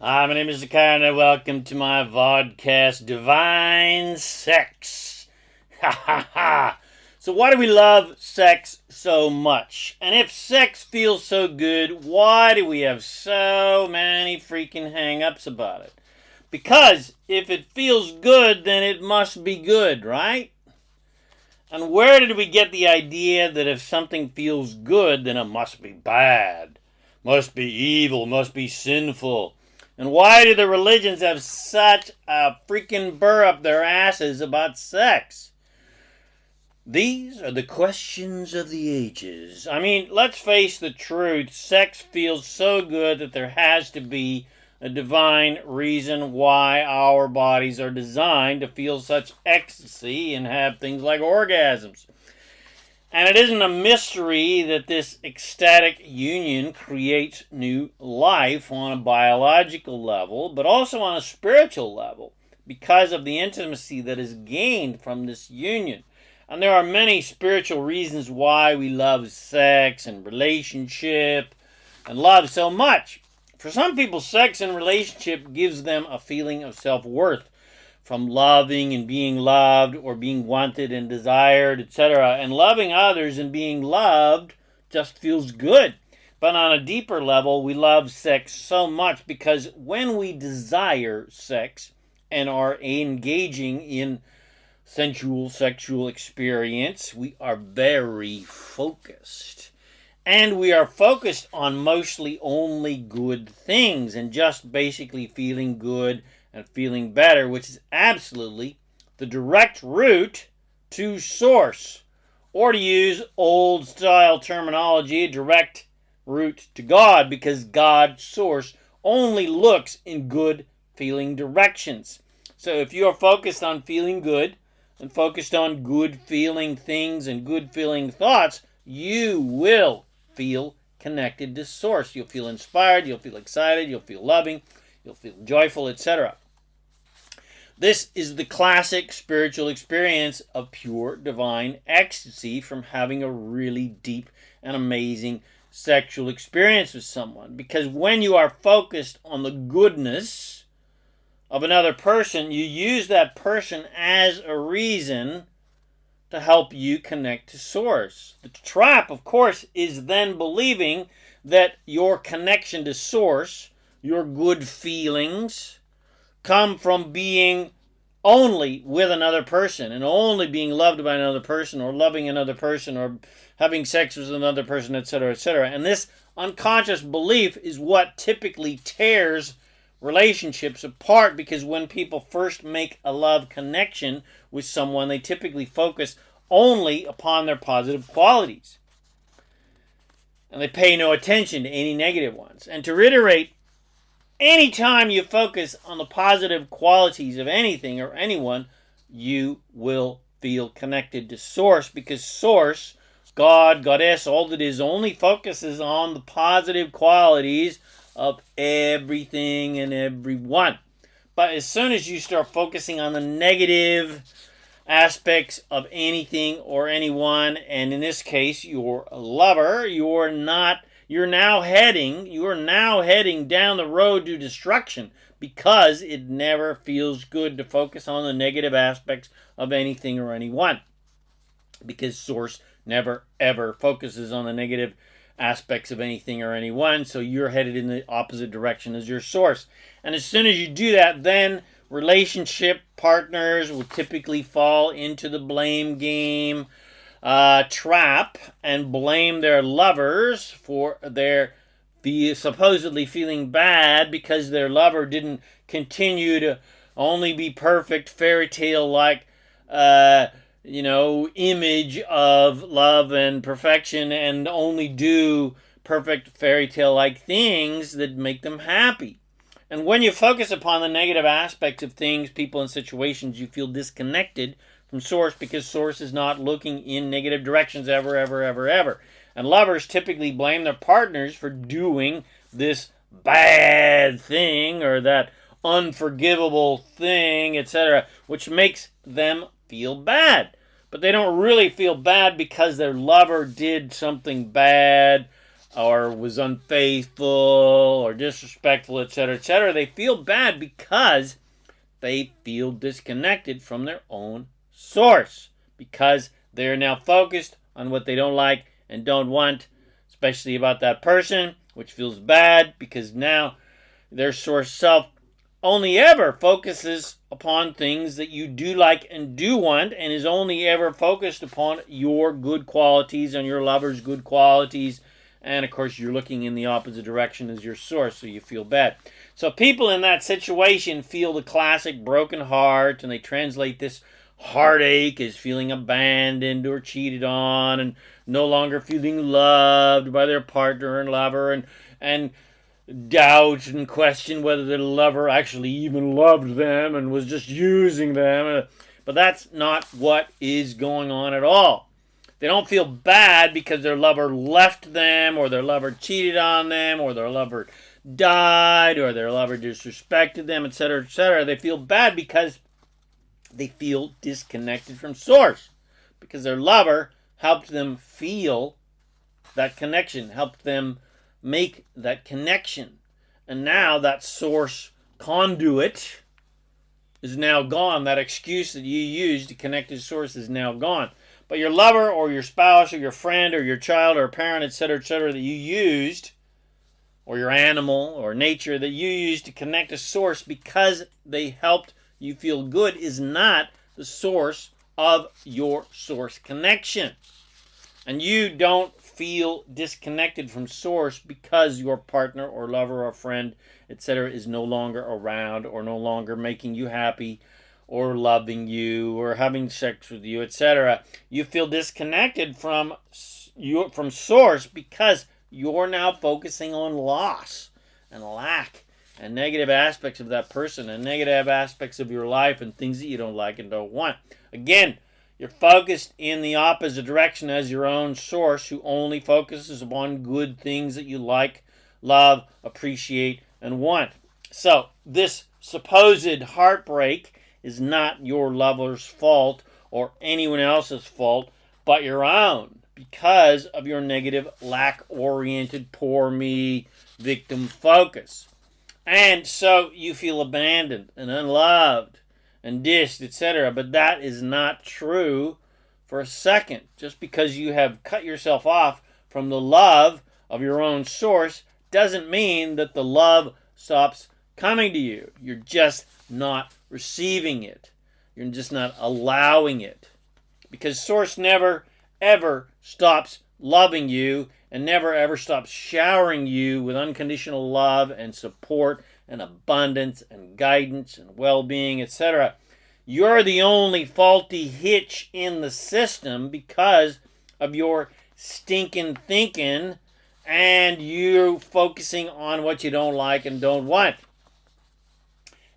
Hi, my name is ZaKaiRan and welcome to my vodcast, Divine Sex. Ha ha ha! So why do we love sex so much? And if sex feels so good, why do we have so many freaking hang-ups about it? Because if it feels good, then it must be good, right? And where did we get the idea that if something feels good, then it must be bad, must be evil, must be sinful? And why do the religions have such a freaking burr up their asses about sex? These are the questions of the ages. I mean, let's face the truth. Sex feels so good that there has to be a divine reason why our bodies are designed to feel such ecstasy and have things like orgasms. And it isn't a mystery that this ecstatic union creates new life on a biological level, but also on a spiritual level, because of the intimacy that is gained from this union. And there are many spiritual reasons why we love sex and relationship and love so much. For some people, sex and relationship gives them a feeling of self-worth, from loving and being loved or being wanted and desired, etc. And loving others and being loved just feels good. But on a deeper level, we love sex so much because when we desire sex and are engaging in sensual, sexual experience, we are very focused. And we are focused on mostly only good things and just basically feeling good and feeling better, which is absolutely the direct route to source. Or to use old style terminology, direct route to God, because God, source, only looks in good feeling directions. So if you are focused on feeling good and focused on good feeling things and good feeling thoughts, you will feel connected to source. You'll feel inspired, you'll feel excited, you'll feel loving, you'll feel joyful, etc. This is the classic spiritual experience of pure divine ecstasy from having a really deep and amazing sexual experience with someone. Because when you are focused on the goodness of another person, you use that person as a reason to help you connect to source. The trap, of course, is then believing that your connection to source, your good feelings, come from being only with another person and only being loved by another person or loving another person or having sex with another person, etc., etc. And this unconscious belief is what typically tears relationships apart, because when people first make a love connection with someone, they typically focus only upon their positive qualities. And they pay no attention to any negative ones. And to reiterate, anytime you focus on the positive qualities of anything or anyone, you will feel connected to source, because source, God, goddess, all that is, only focuses on the positive qualities of everything and everyone. But as soon as you start focusing on the negative aspects of anything or anyone, and in this case your lover, you are now heading down the road to destruction, because it never feels good to focus on the negative aspects of anything or anyone, because source never ever focuses on the negative aspects of anything or anyone, so you're headed in the opposite direction as your source. And as soon as you do that, then relationship partners will typically fall into the blame game trap and blame their lovers for their supposedly feeling bad because their lover didn't continue to only be perfect fairy tale like image of love and perfection, and only do perfect fairy tale like things that make them happy. And when you focus upon the negative aspects of things, people, and situations, you feel disconnected from source, because source is not looking in negative directions ever, ever, ever, ever. And lovers typically blame their partners for doing this bad thing or that unforgivable thing, etc., which makes them feel bad. But they don't really feel bad because their lover did something bad or was unfaithful or disrespectful, etc., they feel bad because they feel disconnected from their own source, because they're now focused on what they don't like and don't want, especially about that person, which feels bad because now their source self only ever focuses upon things that you do like and do want, and is only ever focused upon your good qualities and your lover's good qualities. And of course, you're looking in the opposite direction as your source, so you feel bad. So people in that situation feel the classic broken heart, and they translate this heartache as feeling abandoned or cheated on, and no longer feeling loved by their partner and lover, and doubt and question whether the lover actually even loved them and was just using them. But that's not what is going on at all. They don't feel bad because their lover left them, or their lover cheated on them, or their lover died, or their lover disrespected them, etc., etc. They feel bad because they feel disconnected from source, because their lover helped them feel that connection, helped them make that connection. And now that source conduit is now gone. That excuse that you used to connect to source is now gone. But your lover or your spouse or your friend or your child or parent, etc., that you used, or your animal or nature that you used to connect to source because they helped you feel good, is not the source of your source connection. And you don't feel disconnected from source because your partner or lover or friend, etc., is no longer around, or no longer making you happy, or loving you, or having sex with you, etc. You feel disconnected from source because you're now focusing on loss and lack and negative aspects of that person and negative aspects of your life and things that you don't like and don't want. Again, you're focused in the opposite direction as your own source, who only focuses upon good things that you like, love, appreciate, and want. So this supposed heartbreak is not your lover's fault or anyone else's fault but your own, because of your negative, lack-oriented, poor me, victim focus. And so you feel abandoned and unloved and dissed, etc. But that is not true for a second. Just because you have cut yourself off from the love of your own source doesn't mean that the love stops coming to you. You're just not receiving it. You're just not allowing it. Because source never, ever stops loving you, and never, ever stops showering you with unconditional love and support and abundance and guidance and well-being, etc. You're the only faulty hitch in the system because of your stinking thinking and you focusing on what you don't like and don't want.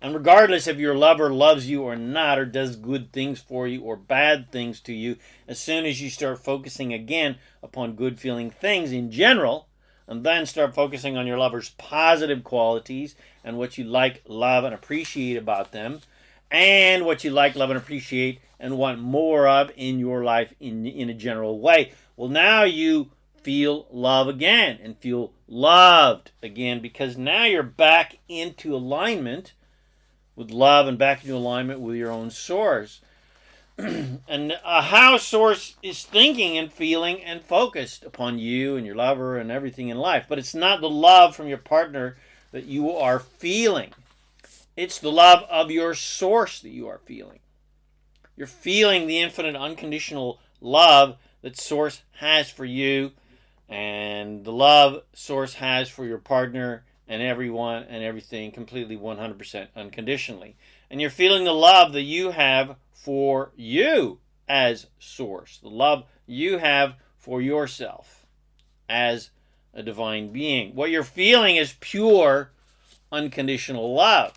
And regardless if your lover loves you or not, or does good things for you or bad things to you, as soon as you start focusing again upon good feeling things in general, and then start focusing on your lover's positive qualities and what you like, love, and appreciate about them, and what you like, love, and appreciate and want more of in your life in a general way, well, now you feel love again and feel loved again, because now you're back into alignment with love and back into alignment with your own source. And how source is thinking and feeling and focused upon you and your lover and everything in life. But it's not the love from your partner that you are feeling. It's the love of your source that you are feeling. You're feeling the infinite unconditional love that source has for you, and the love source has for your partner and everyone and everything completely 100% unconditionally. And you're feeling the love that you have for you as source, the love you have for yourself as a divine being. What you're feeling is pure unconditional love.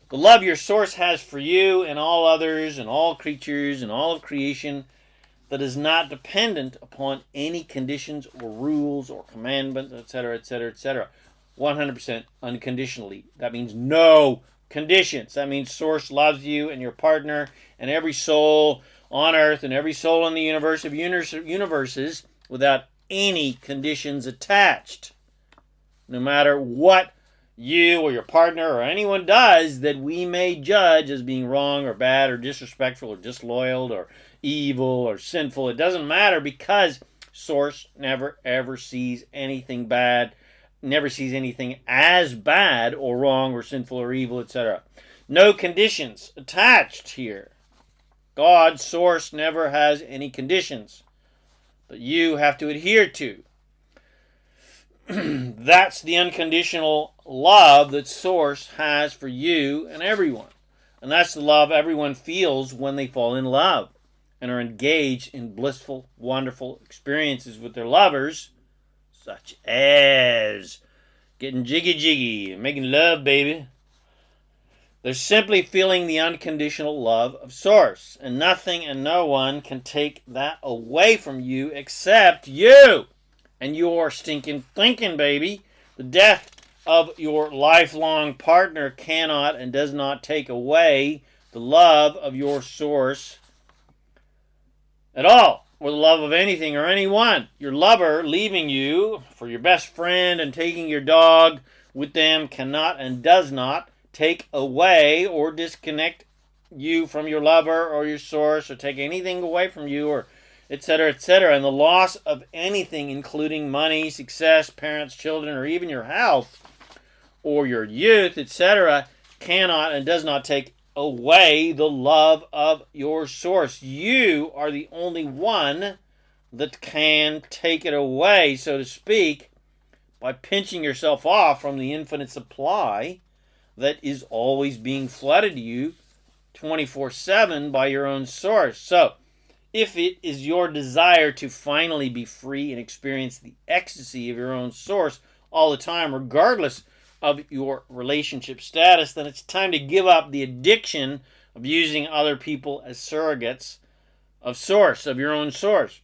The love your source has for you and all others and all creatures and all of creation that is not dependent upon any conditions or rules or commandments, etc., etc., etc. 100% unconditionally. That means no conditions. That means source loves you and your partner and every soul on earth and every soul in the universe of universes without any conditions attached. No matter what you or your partner or anyone does that we may judge as being wrong or bad or disrespectful or disloyal or evil or sinful, it doesn't matter, because Source never ever sees anything bad, never sees anything as bad or wrong or sinful or evil, etc. No conditions attached here. God, Source, never has any conditions that you have to adhere to. That's the unconditional love that Source has for you and everyone. And that's the love everyone feels when they fall in love and are engaged in blissful, wonderful experiences with their lovers, such as getting jiggy and making love, baby. They're simply feeling the unconditional love of Source, and nothing and no one can take that away from you except you and your stinking thinking, baby. The death of your lifelong partner cannot and does not take away the love of your Source at all, or the love of anything or anyone. Your lover leaving you for your best friend and taking your dog with them cannot and does not take away or disconnect you from your lover or your Source, or take anything away from you, or etc., etc. And the loss of anything, including money, success, parents, children, or even your health or your youth, etc., cannot and does not take away the love of your Source. You are the only one that can take it away, so to speak, by pinching yourself off from the infinite supply that is always being flooded to you 24/7 by your own Source. So, if it is your desire to finally be free and experience the ecstasy of your own Source all the time, regardless of your relationship status, then it's time to give up the addiction of using other people as surrogates of Source, of your own Source.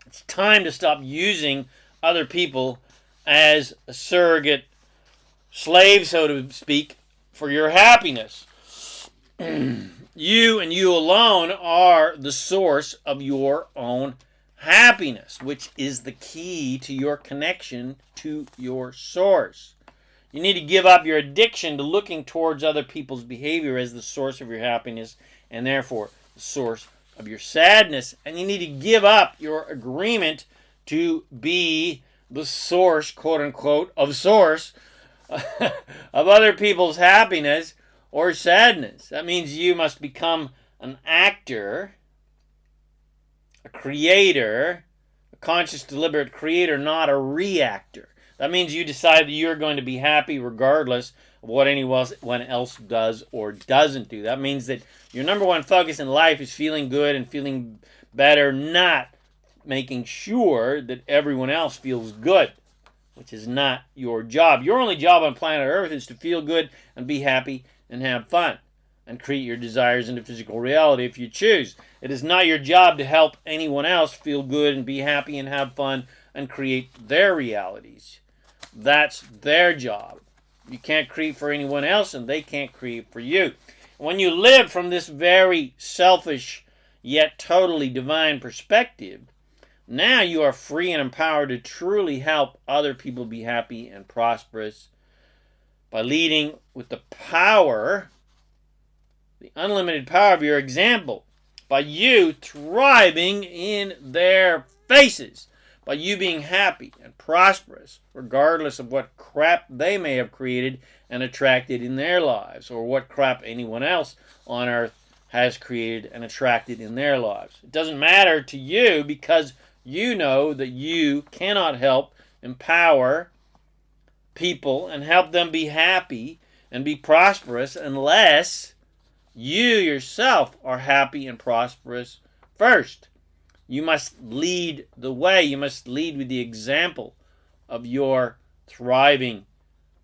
It's time to stop using other people as a surrogate slave, so to speak, for your happiness. You and you alone are the source of your own happiness, which is the key to your connection to your Source. You need to give up your addiction to looking towards other people's behavior as the source of your happiness and therefore the source of your sadness. And you need to give up your agreement to be the source, quote unquote, of Source of other people's happiness or sadness. That means you must become an actor, a creator, a conscious, deliberate creator, not a reactor. That means you decide that you're going to be happy regardless of what anyone else does or doesn't do. That means that your number one focus in life is feeling good and feeling better, not making sure that everyone else feels good, which is not your job. Your only job on planet Earth is to feel good and be happy and have fun and create your desires into physical reality if you choose. It is not your job to help anyone else feel good and be happy and have fun and create their realities. That's their job. You can't create for anyone else, and they can't create for you. When you live from this very selfish yet totally divine perspective, now you are free and empowered to truly help other people be happy and prosperous by leading with the power, the unlimited power of your example, by you thriving in their faces, by you being happy and prosperous, regardless of what crap they may have created and attracted in their lives, or what crap anyone else on earth has created and attracted in their lives. It doesn't matter to you, because you know that you cannot help empower people and help them be happy and be prosperous unless you yourself are happy and prosperous first. You must lead the way. You must lead with the example of your thriving,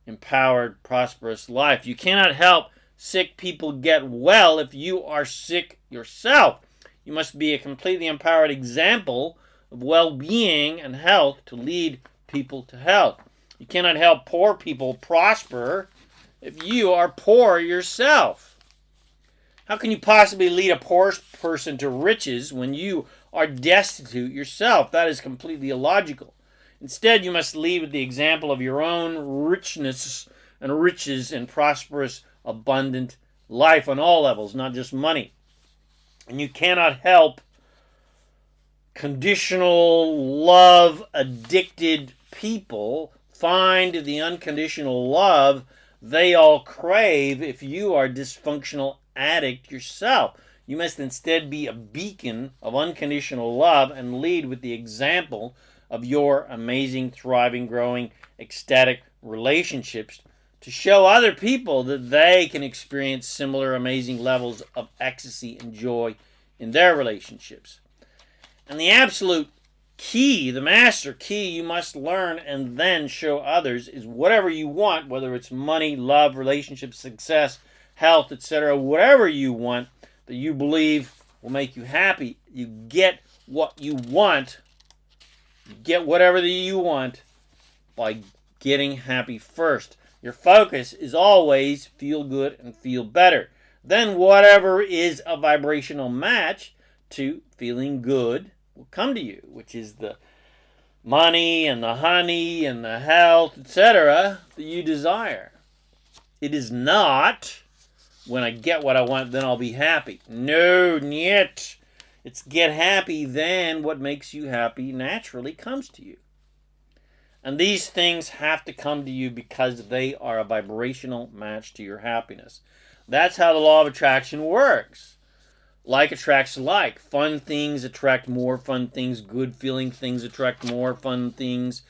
empowered, prosperous life. You cannot help sick people get well if you are sick yourself. You must be a completely empowered example of well-being and health to lead people to health. You cannot help poor people prosper if you are poor yourself. How can you possibly lead a poor person to riches when you are destitute yourself. That is completely illogical. Instead, you must lead with the example of your own richness and riches and prosperous, abundant life on all levels, not just money. And you cannot help conditional love addicted people find the unconditional love they all crave if you are a dysfunctional addict yourself. You must instead be a beacon of unconditional love and lead with the example of your amazing, thriving, growing, ecstatic relationships to show other people that they can experience similar amazing levels of ecstasy and joy in their relationships. And the absolute key, the master key you must learn and then show others is whatever you want, whether it's money, love, relationships, success, health, etc., whatever you want that you believe will make you happy, you get what you want. You get whatever that you want by getting happy first. Your focus is always feel good and feel better. Then whatever is a vibrational match to feeling good will come to you, which is the money and the honey and the health, etc., that you desire. It is not when I get what I want, then I'll be happy. No, niet. It's get happy, then what makes you happy naturally comes to you. And these things have to come to you because they are a vibrational match to your happiness. That's how the law of attraction works. Like attracts like. Fun things attract more fun things. Good feeling things attract more fun things.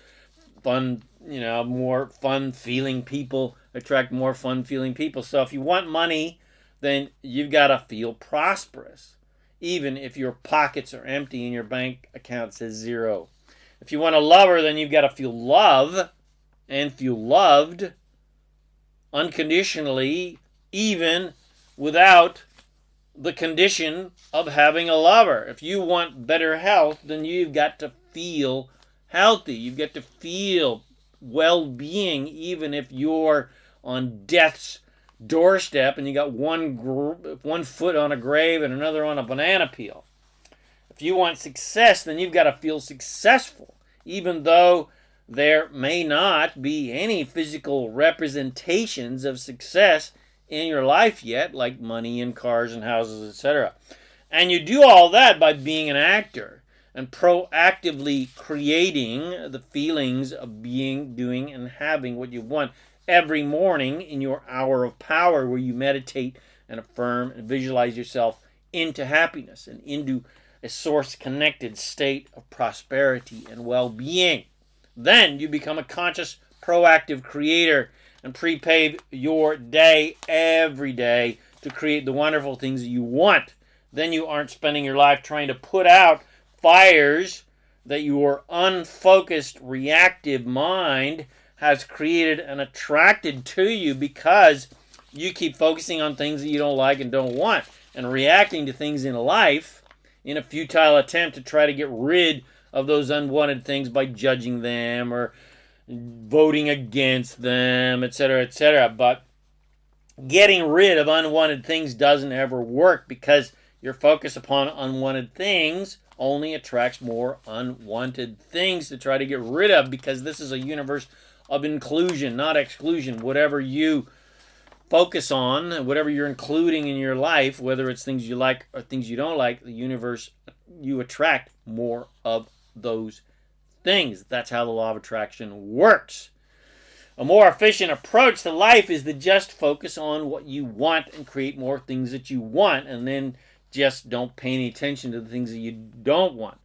More fun feeling people attract more fun feeling people. So if you want money, then you've got to feel prosperous, even if your pockets are empty and your bank account says zero. If you want a lover, then you've got to feel love and feel loved unconditionally, even without the condition of having a lover. If you want better health, then you've got to feel healthy. You've got to feel well-being, even if you're on death's doorstep and you got one foot on a grave and another on a banana peel. If you want success, then you've got to feel successful, even though there may not be any physical representations of success in your life yet, like money and cars and houses, etc. And you do all that by being an actor and proactively creating the feelings of being, doing, and having what you want every morning in your hour of power, where you meditate and affirm and visualize yourself into happiness and into a source-connected state of prosperity and well-being. Then you become a conscious, proactive creator and prepave your day every day to create the wonderful things that you want. Then you aren't spending your life trying to put out fires that your unfocused, reactive mind has created and attracted to you, because you keep focusing on things that you don't like and don't want and reacting to things in life in a futile attempt to try to get rid of those unwanted things by judging them or voting against them, etc., etc. But getting rid of unwanted things doesn't ever work, because your focus upon unwanted things only attracts more unwanted things to try to get rid of, because this is a universe of inclusion, not exclusion. Whatever you focus on, whatever you're including in your life, whether it's things you like or things you don't like, the universe, you attract more of those things. That's how the law of attraction works. A more efficient approach to life is to just focus on what you want and create more things that you want, and then just don't pay any attention to the things that you don't want.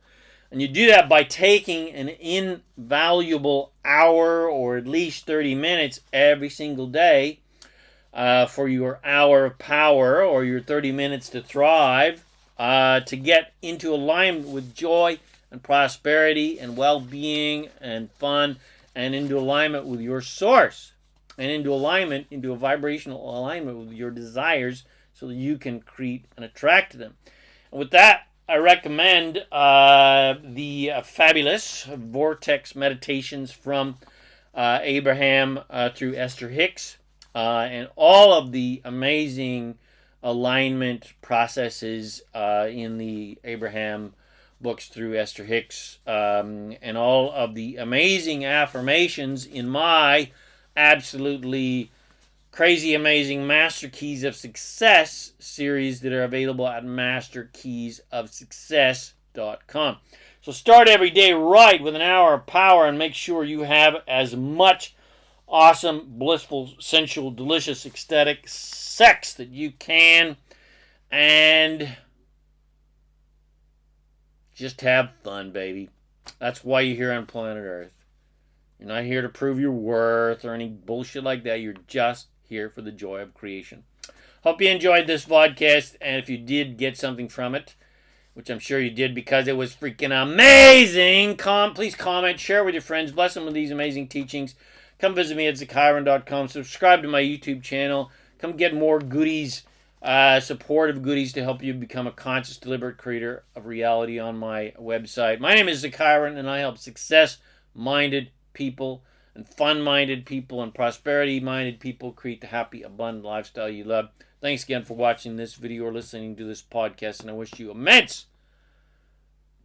And you do that by taking an invaluable hour or at least 30 minutes every single day for your hour of power or your 30 minutes to thrive, to get into alignment with joy and prosperity and well-being and fun, and into alignment with your source, and into a vibrational alignment with your desires, so that you can create and attract them. And with that, I recommend the fabulous Vortex Meditations from Abraham through Esther Hicks, and all of the amazing alignment processes in the Abraham books through Esther Hicks, and all of the amazing affirmations in my absolutely crazy amazing Master Keys of Success series that are available at masterkeysofsuccess.com. So start every day right with an hour of power, and make sure you have as much awesome, blissful, sensual, delicious, ecstatic sex that you can, and just have fun, baby. That's why you're here on planet Earth. You're not here to prove your worth or any bullshit like that. You're just here for the joy of creation. Hope you enjoyed this podcast, and if you did get something from it, which I'm sure you did because it was freaking amazing, please comment, share with your friends, bless them with these amazing teachings. Come visit me at ZaKaiRan.com. Subscribe to my YouTube channel. Come get more goodies, supportive goodies to help you become a conscious, deliberate creator of reality on my website. My name is ZaKaiRan, and I help success-minded people and fun-minded people and prosperity-minded people create the happy, abundant lifestyle you love. Thanks again for watching this video or listening to this podcast, and I wish you immense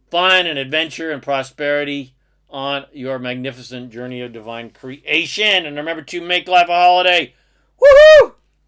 fun and adventure and prosperity on your magnificent journey of divine creation. And remember to make life a holiday. Woohoo!